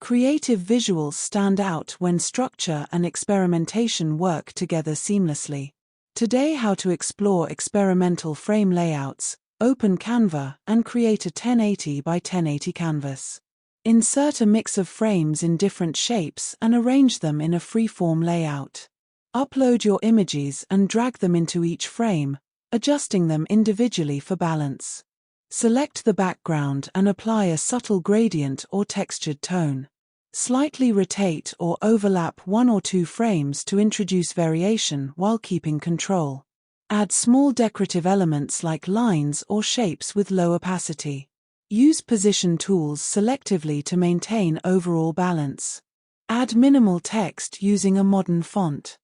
Creative visuals stand out when structure and experimentation work together seamlessly. Today, how to explore experimental frame layouts, open Canva, and create a 1080 by 1080 canvas. Insert a mix of frames in different shapes and arrange them in a freeform layout. Upload your images and drag them into each frame, adjusting them individually for balance. Select the background and apply a subtle gradient or textured tone. Slightly rotate or overlap one or two frames to introduce variation while keeping control. Add small decorative elements like lines or shapes with low opacity. Use position tools selectively to maintain overall balance. Add minimal text using a modern font.